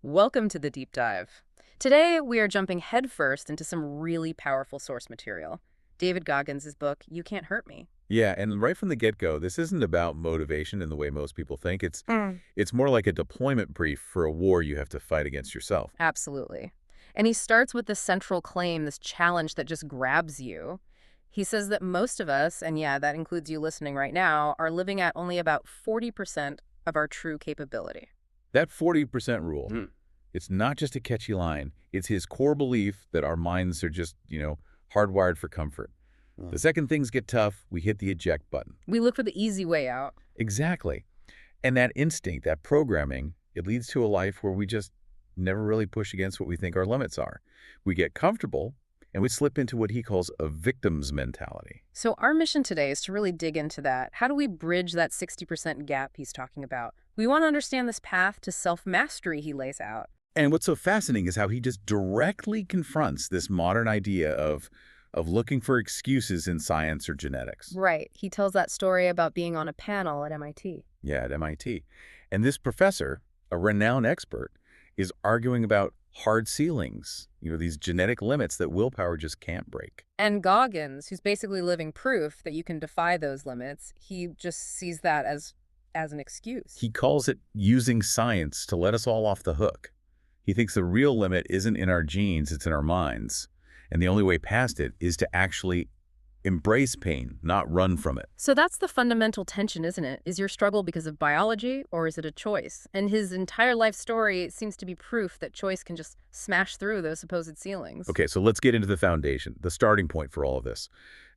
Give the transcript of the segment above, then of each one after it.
Welcome to the deep dive. Today, we are jumping headfirst into some really powerful source material. David Goggins' book, You Can't Hurt Me. Yeah, and right from the get-go, this isn't about motivation in the way most people think. It's Mm. it's more like a deployment brief for a war you have to fight against yourself. Absolutely. And he starts with this central claim, this challenge that just grabs you. He says that most of us, and yeah, that includes you listening right now, are living at only about 40% of our true capability. That 40% rule, Mm. it's not just a catchy line. It's his core belief that our minds are just, hardwired for comfort. The second things get tough, we hit the eject button. We look for the easy way out. Exactly. And that instinct, that programming, it leads to a life where we just never really push against what we think our limits are. We get comfortable, and we slip into what he calls a victim's mentality. So our mission today is to really dig into that. How do we bridge that 60% gap he's talking about? We want to understand this path to self-mastery he lays out. And what's so fascinating is how he just directly confronts this modern idea of looking for excuses in science or genetics. Right. He tells that story about being on a panel at MIT. Yeah, at MIT. And this professor, a renowned expert, is arguing about hard ceilings, these genetic limits that willpower just can't break. And Goggins, who's basically living proof that you can defy those limits, he just sees that as an excuse. He calls it using science to let us all off the hook. He thinks the real limit isn't in our genes, it's in our minds. And the only way past it is to actually embrace pain, not run from it. So that's the fundamental tension, isn't it? Is your struggle because of biology, or is it a choice? And his entire life story seems to be proof that choice can just smash through those supposed ceilings. Okay, so let's get into the foundation, the starting point for all of this.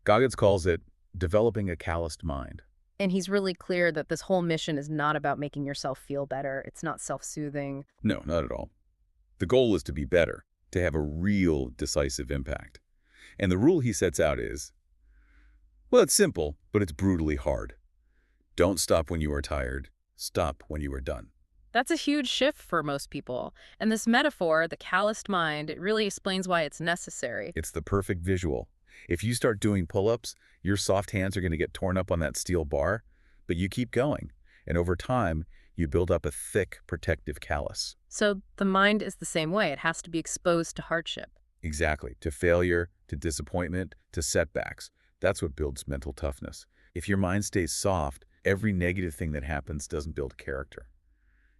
Goggins calls it developing a calloused mind. And he's really clear that this whole mission is not about making yourself feel better. It's not self-soothing. No, not at all. The goal is to be better, to have a real decisive impact. And the rule he sets out is, well, it's simple, but it's brutally hard. Don't stop when you are tired. Stop when you are done. That's a huge shift for most people. And this metaphor, the calloused mind, it really explains why it's necessary. It's the perfect visual. If you start doing pull-ups, your soft hands are going to get torn up on that steel bar, but you keep going. And over time, you build up a thick, protective callus. So the mind is the same way. It has to be exposed to hardship. Exactly. To failure, to disappointment, to setbacks. That's what builds mental toughness. If your mind stays soft, every negative thing that happens doesn't build character.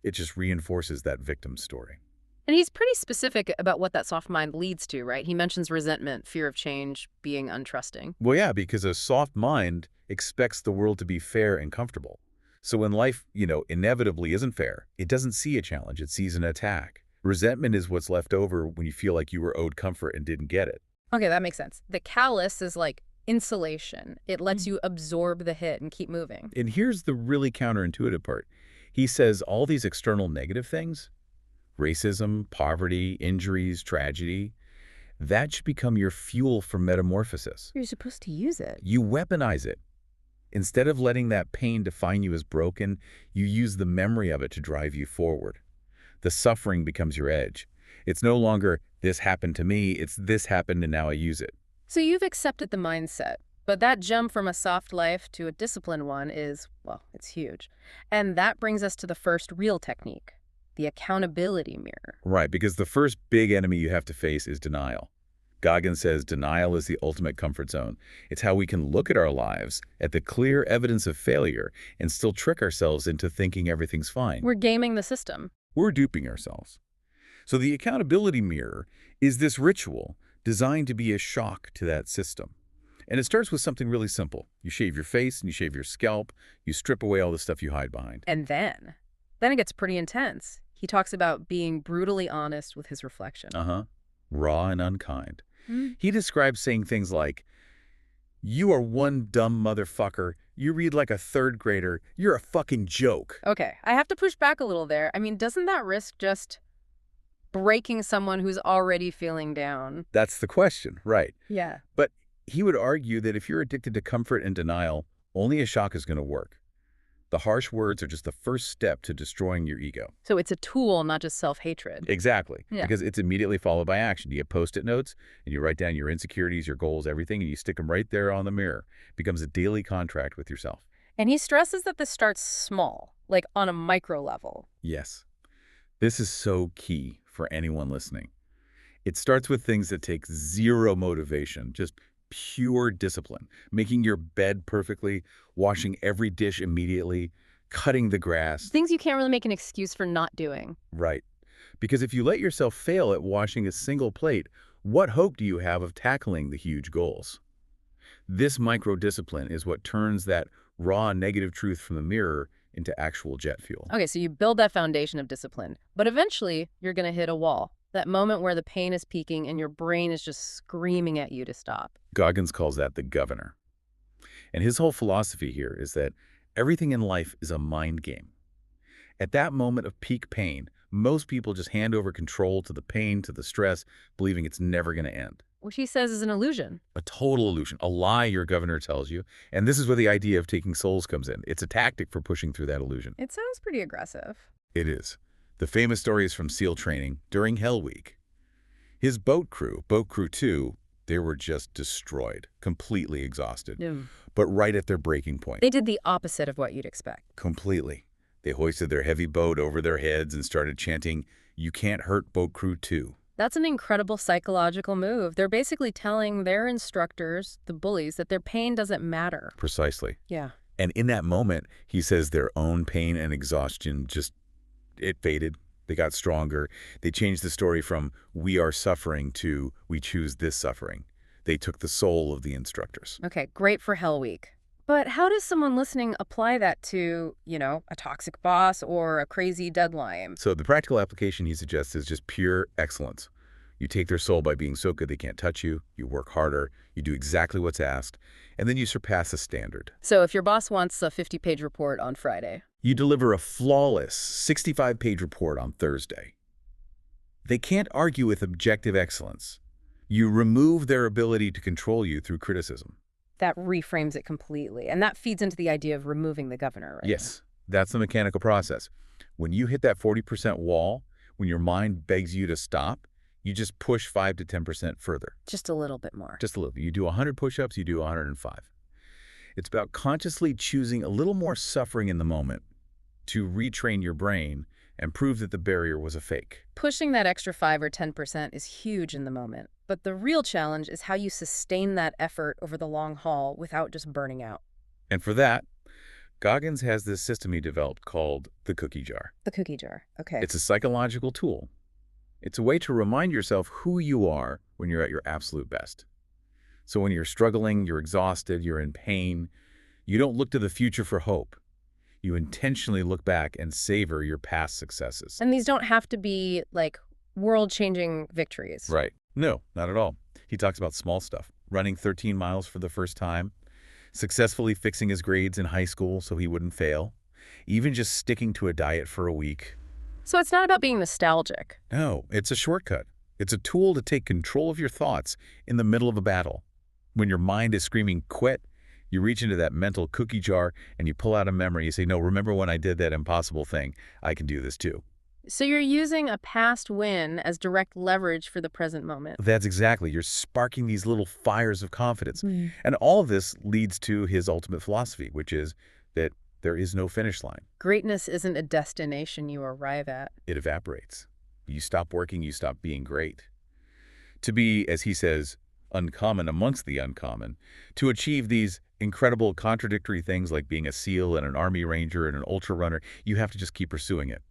It just reinforces that victim story. And he's pretty specific about what that soft mind leads to, right? He mentions resentment, fear of change, being untrusting. Well, yeah, because a soft mind expects the world to be fair and comfortable. So when life, inevitably isn't fair, it doesn't see a challenge, it sees an attack. Resentment is what's left over when you feel like you were owed comfort and didn't get it. Okay, that makes sense. The callus is like insulation. It lets you absorb the hit and keep moving. And here's the really counterintuitive part. He says all these external negative things, racism, poverty, injuries, tragedy, that should become your fuel for metamorphosis. You're supposed to use it. You weaponize it. Instead of letting that pain define you as broken, you use the memory of it to drive you forward. The suffering becomes your edge. It's no longer, this happened to me, it's this happened and now I use it. So you've accepted the mindset, but that jump from a soft life to a disciplined one is, well, it's huge. And that brings us to the first real technique, the accountability mirror. Right, because the first big enemy you have to face is denial. Goggins says denial is the ultimate comfort zone. It's how we can look at our lives, at the clear evidence of failure, and still trick ourselves into thinking everything's fine. We're gaming the system. We're duping ourselves. So the accountability mirror is this ritual designed to be a shock to that system. And it starts with something really simple. You shave your face and you shave your scalp. You strip away all the stuff you hide behind. And then it gets pretty intense. He talks about being brutally honest with his reflection. Raw and unkind. He describes saying things like, you are one dumb motherfucker. You read like a third grader. You're a fucking joke. Okay, I have to push back a little there. I mean, doesn't that risk just breaking someone who's already feeling down? That's the question, right? Yeah. But he would argue that if you're addicted to comfort and denial, only a shock is going to work. The harsh words are just the first step to destroying your ego. So it's a tool, not just self-hatred. Exactly. Yeah. Because it's immediately followed by action. You get Post-it notes, and you write down your insecurities, your goals, everything, and you stick them right there on the mirror. It becomes a daily contract with yourself. And he stresses that this starts small, like on a micro level. Yes. This is so key for anyone listening. It starts with things that take zero motivation, just pure discipline. Making your bed perfectly, washing every dish immediately, cutting the grass. Things you can't really make an excuse for not doing. Right. Because if you let yourself fail at washing a single plate, what hope do you have of tackling the huge goals? This micro-discipline is what turns that raw negative truth from the mirror into actual jet fuel. Okay, so you build that foundation of discipline, but eventually you're going to hit a wall. That moment where the pain is peaking and your brain is just screaming at you to stop. Goggins calls that the governor. And his whole philosophy here is that everything in life is a mind game. At that moment of peak pain, most people just hand over control to the pain, to the stress, believing it's never going to end. Which he says is an illusion. A total illusion, a lie your governor tells you. And this is where the idea of taking souls comes in. It's a tactic for pushing through that illusion. It sounds pretty aggressive. It is. The famous story is from SEAL training during Hell Week. His boat crew 2, they were just destroyed, completely exhausted, but right at their breaking point. They did the opposite of what you'd expect. Completely. They hoisted their heavy boat over their heads and started chanting, "You can't hurt Boat Crew 2." That's an incredible psychological move. They're basically telling their instructors, the bullies, that their pain doesn't matter. Precisely. Yeah. And in that moment, he says their own pain and exhaustion it faded. They got stronger. They changed the story from "we are suffering" to "we choose this suffering." They took the soul of the instructors. Okay, great for Hell Week. But how does someone listening apply that to, a toxic boss or a crazy deadline? So the practical application he suggests is just pure excellence. You take their soul by being so good they can't touch you, you work harder, you do exactly what's asked, and then you surpass the standard. So if your boss wants a 50-page report on Friday. You deliver a flawless 65-page report on Thursday. They can't argue with objective excellence. You remove their ability to control you through criticism. That reframes it completely. And that feeds into the idea of removing the governor, right? Yes, that's the mechanical process. When you hit that 40% wall, when your mind begs you to stop, you just push 5 to 10% further. Just a little bit more. Just a little bit. You do 100 push-ups, you do 105. It's about consciously choosing a little more suffering in the moment to retrain your brain and prove that the barrier was a fake. Pushing that extra 5 or 10% is huge in the moment. But the real challenge is how you sustain that effort over the long haul without just burning out. And for that, Goggins has this system he developed called the cookie jar. The cookie jar. Okay. It's a psychological tool. It's a way to remind yourself who you are when you're at your absolute best. So when you're struggling, you're exhausted, you're in pain, you don't look to the future for hope. You intentionally look back and savor your past successes. And these don't have to be like world-changing victories. Right. No, not at all. He talks about small stuff. Running 13 miles for the first time, successfully fixing his grades in high school so he wouldn't fail, even just sticking to a diet for a week. So it's not about being nostalgic. No, it's a shortcut. It's a tool to take control of your thoughts in the middle of a battle. When your mind is screaming, "Quit," you reach into that mental cookie jar and you pull out a memory. You say, "No, remember when I did that impossible thing? I can do this too." So you're using a past win as direct leverage for the present moment. That's exactly. You're sparking these little fires of confidence. Mm. And all of this leads to his ultimate philosophy, which is that there is no finish line. Greatness isn't a destination you arrive at. It evaporates. You stop working, you stop being great. To be, as he says, uncommon amongst the uncommon, to achieve these incredible contradictory things like being a SEAL and an Army Ranger and an ultra runner, you have to just keep pursuing it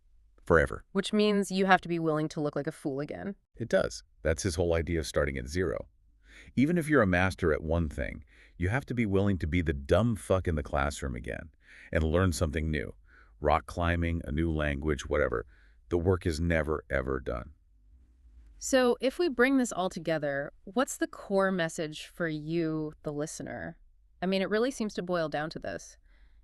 forever. Which means you have to be willing to look like a fool again. It does. That's his whole idea of starting at zero. Even if you're a master at one thing, you have to be willing to be the dumb fuck in the classroom again and learn something new. Rock climbing, a new language, whatever. The work is never, ever done. So if we bring this all together, what's the core message for you, the listener? I mean, it really seems to boil down to this.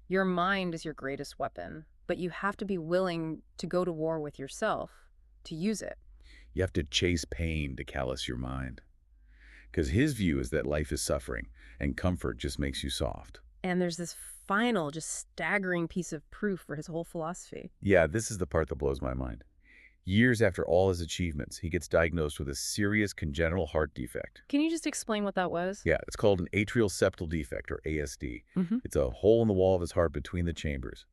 Your mind is your greatest weapon, but you have to be willing to go to war with yourself to use it. You have to chase pain to callous your mind. Because his view is that life is suffering, and comfort just makes you soft. And there's this final, just staggering piece of proof for his whole philosophy. Yeah, this is the part that blows my mind. Years after all his achievements, he gets diagnosed with a serious congenital heart defect. Can you just explain what that was? Yeah, it's called an atrial septal defect, or ASD. Mm-hmm. It's a hole in the wall of his heart between the chambers.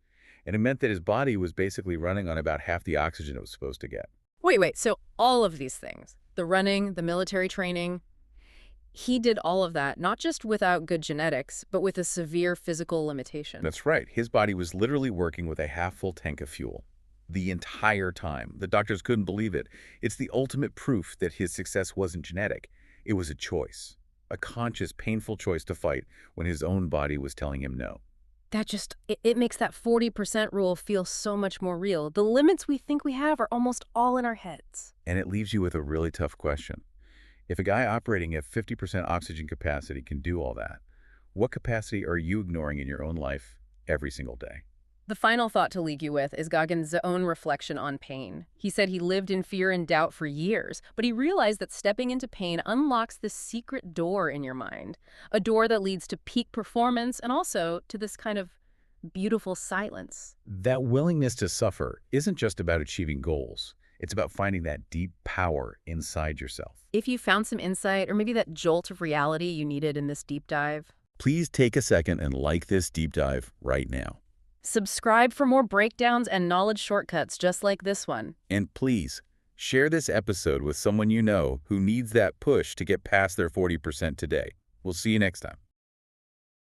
and it meant that his body was basically running on about half the oxygen it was supposed to get. Wait. So all of these things, the running, the military training, he did all of that, not just without good genetics, but with a severe physical limitation. That's right. His body was literally working with a half-full tank of fuel the entire time. The doctors couldn't believe it. It's the ultimate proof that his success wasn't genetic. It was a choice, a conscious, painful choice to fight when his own body was telling him no. It makes that 40% rule feel so much more real. The limits we think we have are almost all in our heads. And it leaves you with a really tough question. If a guy operating at 50% oxygen capacity can do all that, what capacity are you ignoring in your own life every single day? The final thought to leave you with is Goggins' own reflection on pain. He said he lived in fear and doubt for years, but he realized that stepping into pain unlocks this secret door in your mind, a door that leads to peak performance and also to this kind of beautiful silence. That willingness to suffer isn't just about achieving goals. It's about finding that deep power inside yourself. If you found some insight or maybe that jolt of reality you needed in this deep dive, Please take a second and like this deep dive right now. subscribe for more breakdowns and knowledge shortcuts just like this one. And please, share this episode with someone you know who needs that push to get past their 40% today. We'll see you next time.